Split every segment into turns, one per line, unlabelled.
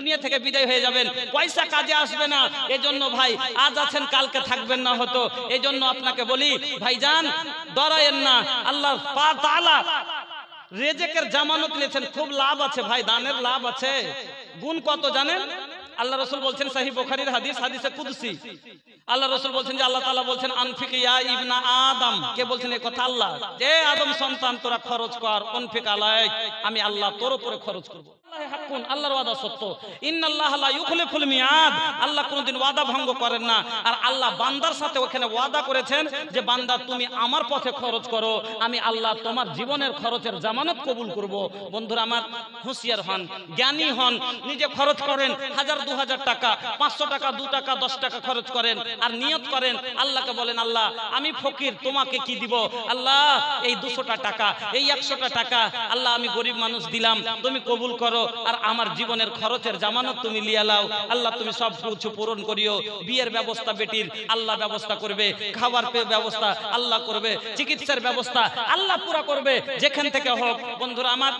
দুনিয়া থেকে বিদায় হয়ে যাবেন, পয়সা কাজে আসবে না। এজন্য ভাই আজ আছেন কালকে থাকবেন না হতো। এজন্য আপনাকে বলি ভাইজান ডরায়েন না, আল্লাহ পাক তাআলা রিজিকের জামানত নিয়েছেন, খুব লাভ আছে ভাই, দানের লাভ আছে। গুণ কত জানেন? আল্লাহ রাসূল বলছেন সহিহ বুখারীর হাদিস, হাদিসে কুদসি, আল্লাহ রাসূল বলছেন যে আল্লাহ তাআলা বলছেন আনফিক ইয়া ইবনা আদম। কে বলছেন এই কথা? আল্লাহ। যে আদম সন্তান তোরা খরচ কর, আনফিক আলাইক, আমি আল্লাহ তোর উপরে খরচ করব। আল্লাহর ওয়াদা সত্য। ইন্নাল্লাহা লা ইউখলিফুল মিয়াদ, আল্লাহ কোনদিন ওয়াদা ভঙ্গ করেন না। আর আল্লাহ বান্দার সাথে ওখানে ওয়াদা করেছেন যে বান্দা তুমি আমার পথে খরচ করো, আমি আল্লাহ তোমার জীবনের খরচের জামানত কবুল করব। বন্ধুরা আমার হুঁশিয়ার হন, জ্ঞানী হন, নিজে খরচ করেন 1000 2000 টাকা, 500 টাকা, 2 টাকা, 10 টাকা খরচ করেন আর নিয়ত করেন, আল্লাহকে বলেন আল্লাহ আমি ফকির, তোমাকে কি দিব? আল্লাহ এই 200টা টাকা, এই 100টা টাকা আল্লাহ আমি গরিব মানুষ দিলাম, তুমি কবুল করো, আর আমার জীবনের খরচের জামানত তুমি লিয়া লাও। আল্লাহ তুমি সব কিছু পূরণ করিও। বিয়ের ব্যবস্থা বেটির আল্লাহ ব্যবস্থা করবে, খাবার ব্যবস্থা আল্লাহ করবে, চিকিৎসার ব্যবস্থা আল্লাহ পুরা করবে, যেখান থেকে হোক। বন্ধুরা আমার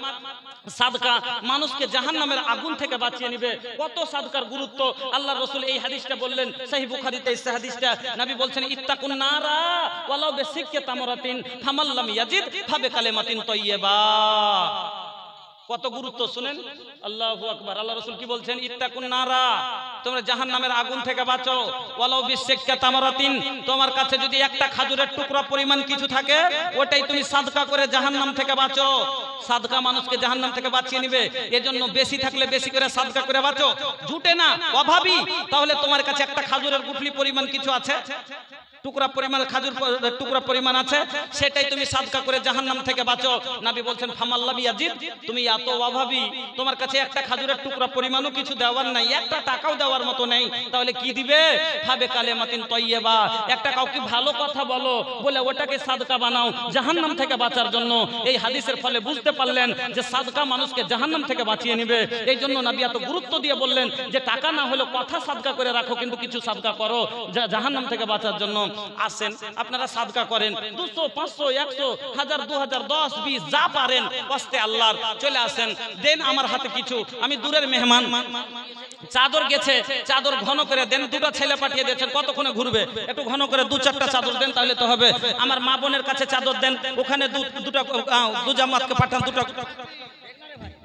সাদকা মানুষকে জাহান্নামের আগুন থেকে বাঁচিয়ে নেবে। কত সাদকার গুরুত্ব আল্লাহর রাসূল এই হাদিসটা বললেন, সহিহ বুখারীতে এই হাদিসটা, নবী বলছেন ইত্তাকুন নারা ওয়ালাউ বিসিক্কি তামরাতিন ফামাল্লাম ইয়াজিদ ফাবিকালিমাতিন তাইয়্যিবা। কত গুরুত্ব শুনেন, আল্লাহু আকবার। আল্লাহ রাসূল কি বলছেন? ইত্তাকুন নারা, তোমরা জাহান্নামের আগুন থেকে বাঁচো, ওয়ালাউ বিসিক্কি তামরাতিন, তোমার কাছে যদি একটা খাজুরের টুকরা পরিমাণ কিছু থাকে ওটাই তুমি সাদকা করে জাহান্নাম থেকে বাঁচো। সাদকা মানুষকে জাহান্নাম থেকে বাঁচিয়ে নেবে। এজন্য বেশি থাকলে বেশি করে সাদকা করে বাঁচো, জুটে না, অভাবী, তাহলে তোমার কাছে একটা খাজুরের গুঠলি পরিমাণ কিছু আছে, টুকরা পরিমাণ খাজুর টুকরা পরিমাণ আছে, সেটাই তুমি সাদকা করে জাহান্নাম থেকে বাঁচো। নবী বলছেন ফামাল্লাম ইয়াজিদ, তুমি এত অভাবী, তোমার কাছে একটা খাজুরের টুকরা পরিমাণও কিছু দেওয়ার নাই, একটা টাকাও দেওয়ার মতো নেই, তাহলে কি দিবে? ফাবিকালিমাতিন তাইয়্যিবা, একটা কাউকে ভালো কথা বলো, বলে ওটাকে সাদকা বানাও জাহান্নাম থেকে বাঁচার জন্য। এই হাদিসের ফলে বুঝতে পারলেন যে সাদকা মানুষকে জাহান্নাম থেকে বাঁচিয়ে নেবে। এই জন্য নবী এত গুরুত্ব দিয়ে বললেন যে টাকা না হলে কথা সাদকা করে রাখো, কিন্তু কিছু সাদকা করো জাহান্নাম থেকে বাঁচার জন্য। আসেন আপনারা সাদকা করেন, 200 500 100 1000 2000 10 20 যা পারেন, কষ্টে আল্লাহর চলে আসেন, দেন আমার হাতে কিছু, আমি দূরের মেহমান, চাদর গেছে, চাদর ঘন করে দেন, দুটো ছেলে পাঠিয়ে দিয়েছেন, কতক্ষণে ঘুরবে, একটু ঘন করে 2-4টা চাদর দেন, তাহলে তো হবে। আমার মা বোনের কাছে চাদর দেন, ওখানে দু জামাতকে পাঠান, দুটো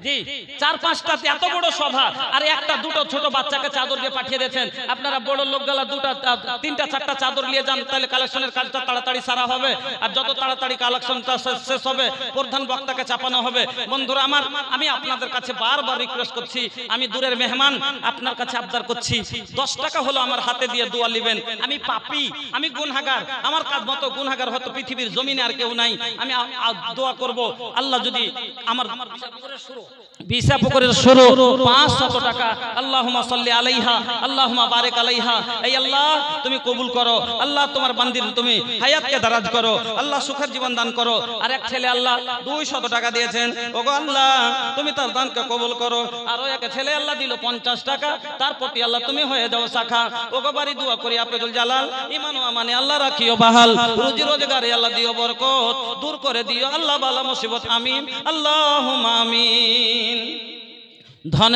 জি 4-5টা, এত বড় সভা, আর একটা দুটো ছোট বাচ্চাকে চাদর দিয়ে পাঠিয়ে দিয়েছেন। আপনারা বড় লোকগুলা 2-3-4টা চাদর নিয়ে যান, তাহলে কালেকশনের কাজটা তাড়াতাড়ি সারা হবে, আর যত তাড়াতাড়ি কালেকশনটা শেষ হবে প্রধান বক্তাকে চাপানো হবে। বন্ধুরা আমার, আমি আপনাদের কাছে বারবার রিকোয়েস্ট করছি, আমি দূরের মেহমান, আপনার কাছে আবদার করছি, 10 টাকা হলো আমার হাতে দিয়ে দোয়া নেবেন। আমি পাপী, আমি গুনাহগার, আমার কাজ মতো গুনাহগার হয়তো পৃথিবীর জমিনে আর কেউ নাই। আমি দোয়া করব আল্লাহ যদি আমার ভিসা পুকুরের শুরু 500 টাকা, আল্লাহুম্মা সাল্লি আলাইহা, আল্লাহুম্মা বারিক আলাইহা, এই আল্লাহ তুমি কবুল করো, আল্লাহ তোমার বান্দির তুমি হায়াতকে দারাজ করো, আল্লাহ সুখের জীবন দান করো। আর এক ছেলে আল্লাহ 200 টাকা দিয়েছেন, ওগো আল্লাহ তুমি তার দানকে কবুল করো। আর এক ছেলে আল্লাহ দিল 50 টাকা, তার প্রতি আল্লাহ তুমি হয়ে যাও শাখা। ওগো বাড়ি দোয়া করি আফরোজুল জালাল ঈমান ও আমানে আল্লাহ রাখিও বাহাল, রুজি রোজগারে আল্লাহ দিও বরকত, দূর করে দিও আল্লাহ বালা মুসিবত, আমিন আল্লাহুম্মা আমিন। ধন